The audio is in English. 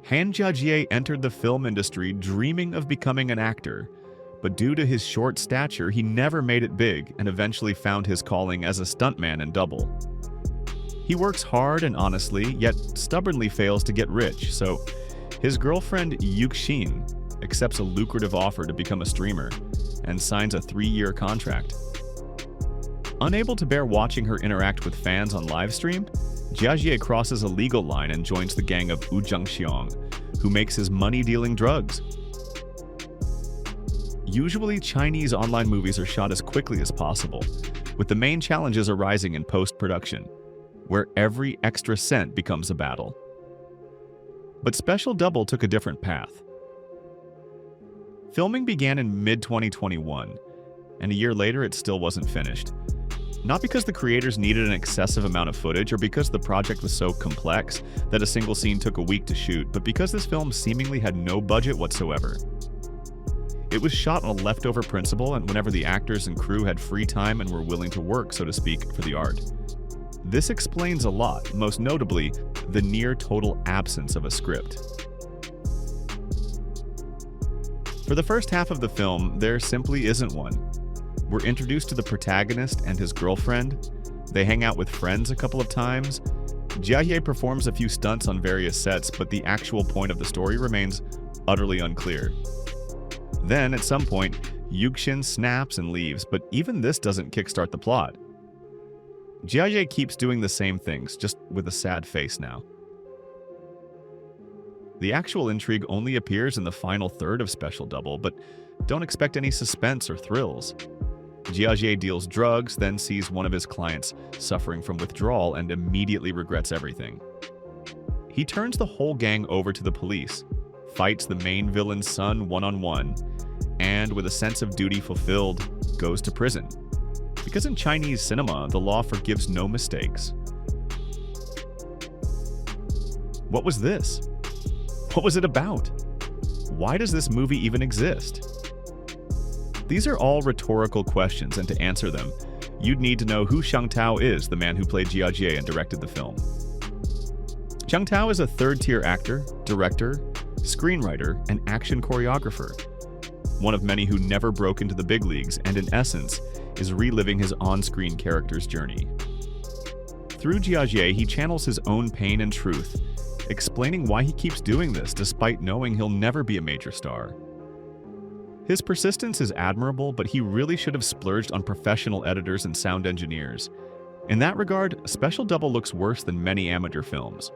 Han Jiajie entered the film industry dreaming of becoming an actor, but due to his short stature, he never made it big and eventually found his calling as a stuntman and double. He works hard and honestly, yet stubbornly fails to get rich, so his girlfriend Yu-Xin accepts a lucrative offer to become a streamer and signs a 3-year contract. Unable to bear watching her interact with fans on livestream, Jiajie crosses a legal line and joins the gang of Xiang, who makes his money dealing drugs. Usually, Chinese online movies are shot as quickly as possible, with the main challenges arising in post-production, where every extra cent becomes a battle. But Special Double took a different path. Filming began in mid-2021, and a year later it still wasn't finished. Not because the creators needed an excessive amount of footage or because the project was so complex that a single scene took a week to shoot, but because this film seemingly had no budget whatsoever. It was shot on a leftover principle and whenever the actors and crew had free time and were willing to work, so to speak, for the art. This explains a lot, most notably, the near-total absence of a script. For the first half of the film, there simply isn't one. We're introduced to the protagonist and his girlfriend. They hang out with friends a couple of times. Jiajie performs a few stunts on various sets, but the actual point of the story remains utterly unclear. Then, at some point, Yu-Xin snaps and leaves, but even this doesn't kickstart the plot. Jiajie keeps doing the same things, just with a sad face now. The actual intrigue only appears in the final third of Special Double, but don't expect any suspense or thrills. Jiajie deals drugs, then sees one of his clients suffering from withdrawal and immediately regrets everything. He turns the whole gang over to the police, fights the main villain's son one-on-one, and with a sense of duty fulfilled, goes to prison. Because in Chinese cinema, the law forgives no mistakes. What was this? What was it about? Why does this movie even exist? These are all rhetorical questions, and to answer them, you'd need to know who Xiang Tao is, the man who played Jiajie and directed the film. Xiang Tao is a third-tier actor, director, screenwriter, and action choreographer. One of many who never broke into the big leagues and, in essence, is reliving his on-screen character's journey. Through Jiajie, he channels his own pain and truth, explaining why he keeps doing this despite knowing he'll never be a major star. His persistence is admirable, but he really should have splurged on professional editors and sound engineers. In that regard, Special Double looks worse than many amateur films.